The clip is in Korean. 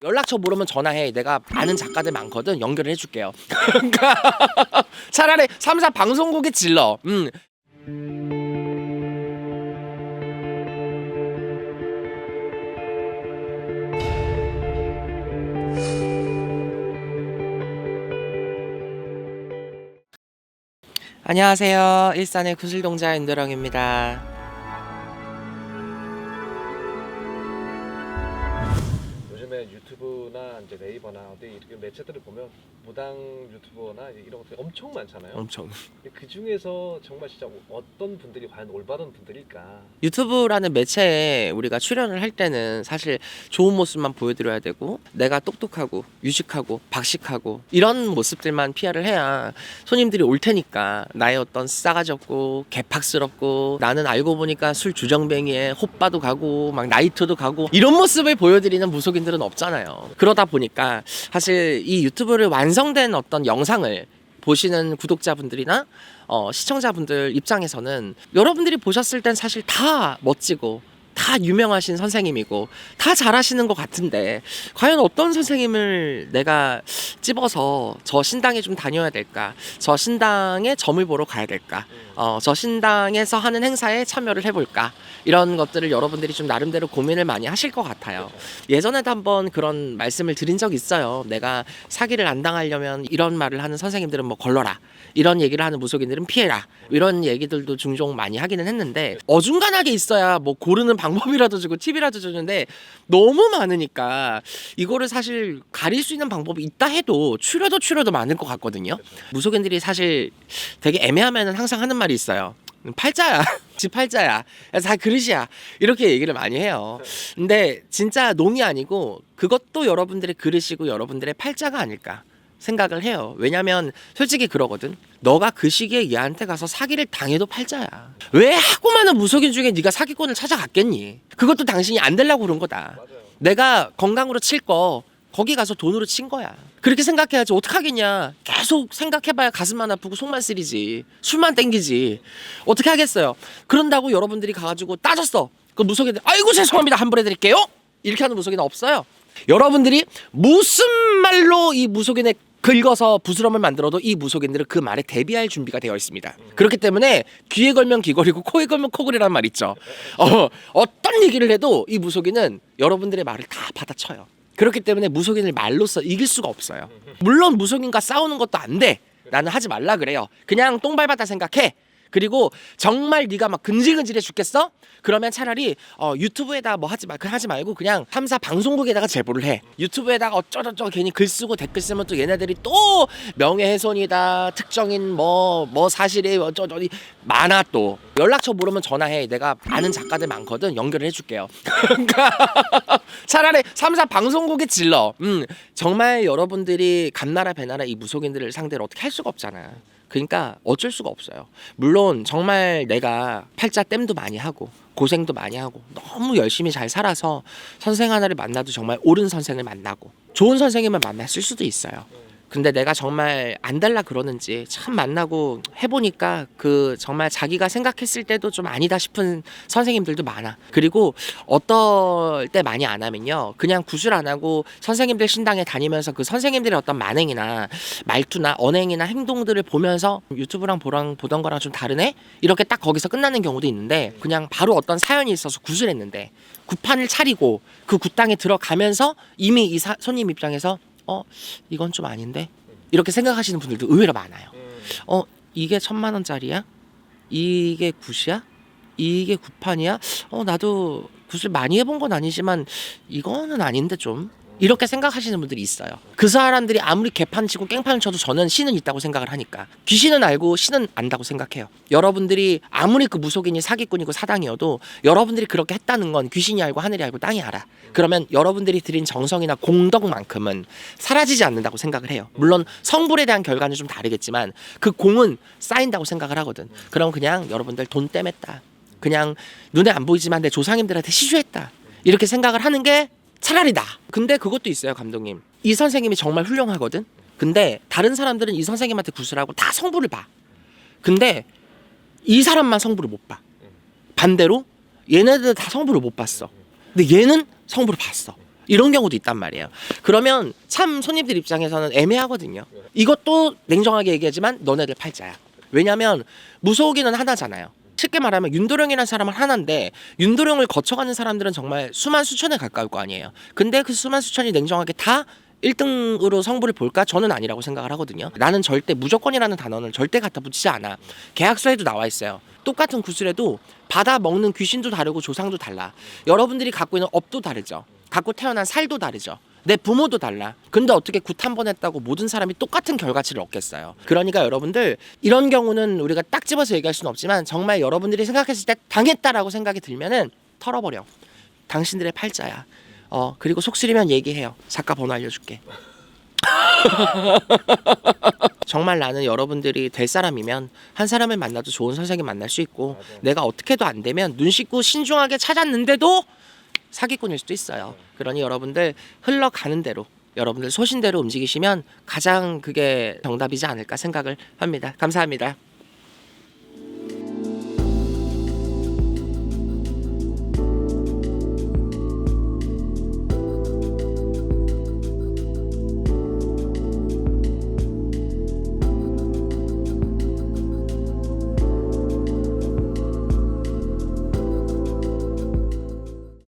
연락처 모르면 전화해. 내가 아는 작가들 많거든. 연결을 해줄게요. 그러니까 차라리 3사 방송국에 질러. 안녕하세요. 일산의 구슬동자 임도령입니다. 요즘에 유튜브나 이제 네이버나 어디 이렇게 매체들을 보면 무당 유튜버나 이런 것들이 엄청 많잖아요. 엄청. 그 중에서 정말 진짜 어떤 분들이 과연 올바른 분들일까? 유튜브라는 매체에 우리가 출연을 할 때는 사실 좋은 모습만 보여드려야 되고, 내가 똑똑하고 유식하고 박식하고 이런 모습들만 PR을 해야 손님들이 올 테니까, 나의 어떤 싸가지 없고 개팍스럽고 나는 알고 보니까 술 주정뱅이에 호빠도 가고 막 나이트도 가고 이런 모습을 보여드리는 무속인들은 없잖아요. 그러다 보니까 사실 이 유튜브를 완성된 어떤 영상을 보시는 구독자분들이나 시청자분들 입장에서는 여러분들이 보셨을 땐 사실 다 멋지고 다 유명하신 선생님이고 다 잘하시는 것 같은데, 과연 어떤 선생님을 내가 찝어서 저 신당에 좀 다녀야 될까, 저 신당에 점을 보러 가야 될까, 저 신당에서 하는 행사에 참여를 해볼까, 이런 것들을 여러분들이 좀 나름대로 고민을 많이 하실 것 같아요. 예전에도 한번 그런 말씀을 드린 적이 있어요. 내가 사기를 안 당하려면 이런 말을 하는 선생님들은 뭐 걸러라, 이런 얘기를 하는 무속인들은 피해라, 이런 얘기들도 종종 많이 하기는 했는데, 어중간하게 있어야 뭐 고르는 방법이라도 주고 팁이라도 주는데 너무 많으니까 이거를 사실 가릴 수 있는 방법이 있다 해도 추려도 많을 것 같거든요. 무속인들이 사실 되게 애매하면은 항상 하는 말이 있어요. 팔자야. 지 팔자야. 다 그릇이야. 이렇게 얘기를 많이 해요. 근데 진짜 농이 아니고 그것도 여러분들의 그릇이고 여러분들의 팔자가 아닐까 생각을 해요. 왜냐면 솔직히 그러거든. 너가 그 시기에 얘한테 가서 사기를 당해도 팔자야. 왜 하고 많은 무속인 중에 네가 사기꾼을 찾아갔겠니? 그것도 당신이 안 되려고 그런 거다. 맞아요. 내가 건강으로 칠 거 거기 가서 돈으로 친 거야. 그렇게 생각해야지. 어떡하겠냐. 계속 생각해봐야 가슴만 아프고 속만 쓰리지. 술만 땡기지. 어떻게 하겠어요. 그런다고 여러분들이 가가지고 따졌어. 그 무속인들 아이고 죄송합니다 환불해드릴게요 이렇게 하는 무속인은 없어요. 여러분들이 무슨 말로 이 무속인의 긁어서 부스럼을 만들어도 이 무속인들은 그 말에 대비할 준비가 되어 있습니다. 그렇기 때문에 귀에 걸면 귀걸이고 코에 걸면 코걸이라는 말 있죠. 어떤 얘기를 해도 이 무속인은 여러분들의 말을 다 받아쳐요. 그렇기 때문에 무속인을 말로써 이길 수가 없어요. 물론 무속인과 싸우는 것도 안 돼. 나는 하지 말라 그래요. 그냥 똥 밟았다 생각해. 그리고 정말 네가 막 근질근질해 죽겠어? 그러면 차라리 유튜브에다 뭐 하지 말고 그냥 3사 방송국에다가 제보를 해. 유튜브에다가 어쩌저쩌 괜히 글 쓰고 댓글 쓰면 또 얘네들이 또 명예훼손이다, 특정인 뭐 사실이 어쩌저쩌 많아. 또 연락처 모르면 전화해. 내가 아는 작가들 많거든. 연결을 해줄게요. 그러니까 차라리 3사 방송국에 질러. 정말 여러분들이 감나라 배나라 이 무속인들을 상대로 어떻게 할 수가 없잖아. 그러니까 어쩔 수가 없어요. 물론 정말 내가 팔자 땜도 많이 하고 고생도 많이 하고 너무 열심히 잘 살아서 선생 하나를 만나도 정말 옳은 선생을 만나고 좋은 선생님을 만났을 수도 있어요. 근데 내가 정말 안 달라 그러는지 참 만나고 해보니까 그 정말 자기가 생각했을 때도 좀 아니다 싶은 선생님들도 많아. 그리고 어떨 때 많이 안 하면요, 그냥 구술 안 하고 선생님들 신당에 다니면서 그 선생님들의 어떤 만행이나 말투나 언행이나 행동들을 보면서 유튜브랑 보던 거랑 좀 다르네? 이렇게 딱 거기서 끝나는 경우도 있는데, 그냥 바로 어떤 사연이 있어서 구술했는데 굿판을 차리고 그 굿당에 들어가면서 이미 이 손님 입장에서 이건 좀 아닌데? 이렇게 생각하시는 분들도 의외로 많아요. 이게 1,000,000원짜리야? 이게 굿이야? 이게 굿판이야? 나도 굿을 많이 해본 건 아니지만 이거는 아닌데 좀? 이렇게 생각하시는 분들이 있어요. 그 사람들이 아무리 개판 치고 깽판 쳐도 저는 신은 있다고 생각을 하니까. 귀신은 알고 신은 안다고 생각해요. 여러분들이 아무리 그 무속인이 사기꾼이고 사당이어도 여러분들이 그렇게 했다는 건 귀신이 알고 하늘이 알고 땅이 알아. 그러면 여러분들이 드린 정성이나 공덕만큼은 사라지지 않는다고 생각을 해요. 물론 성불에 대한 결과는 좀 다르겠지만 그 공은 쌓인다고 생각을 하거든. 그럼 그냥 여러분들 돈 땜했다, 그냥 눈에 안 보이지만 내 조상님들한테 시주했다, 이렇게 생각을 하는 게 차라리 나. 근데 그것도 있어요, 감독님. 이 선생님이 정말 훌륭하거든. 근데 다른 사람들은 이 선생님한테 구슬하고 다 성부를 봐. 근데 이 사람만 성부를 못 봐. 반대로 얘네들 다 성부를 못 봤어. 근데 얘는 성부를 봤어. 이런 경우도 있단 말이에요. 그러면 참 손님들 입장에서는 애매하거든요. 이것도 냉정하게 얘기하지만 너네들 팔자야. 왜냐면 무속인은 하나잖아요. 쉽게 말하면 윤도령이라는 사람은 하나인데 윤도령을 거쳐가는 사람들은 정말 수만 수천에 가까울 거 아니에요. 근데 그 수만 수천이 냉정하게 다 1등으로 성부를 볼까? 저는 아니라고 생각을 하거든요. 나는 절대 무조건이라는 단어는 절대 갖다 붙이지 않아. 계약서에도 나와 있어요. 똑같은 구슬에도 받아 먹는 귀신도 다르고 조상도 달라. 여러분들이 갖고 있는 업도 다르죠. 갖고 태어난 살도 다르죠. 내 부모도 달라. 근데 어떻게 굿 한 번 했다고 모든 사람이 똑같은 결과치를 얻겠어요. 그러니까 여러분들 이런 경우는 우리가 딱 집어서 얘기할 수는 없지만 정말 여러분들이 생각했을 때 당했다라고 생각이 들면은 털어버려. 당신들의 팔자야. 그리고 속 쓰리면 얘기해요. 작가 번호 알려줄게. 정말 나는 여러분들이 될 사람이면 한 사람을 만나도 좋은 선생님 만날 수 있고 맞아. 내가 어떻게도 안 되면 눈 씻고 신중하게 찾았는데도 사기꾼일 수도 있어요. 그러니 여러분들 흘러가는 대로 여러분들 소신대로 움직이시면 가장 그게 정답이지 않을까 생각을 합니다. 감사합니다.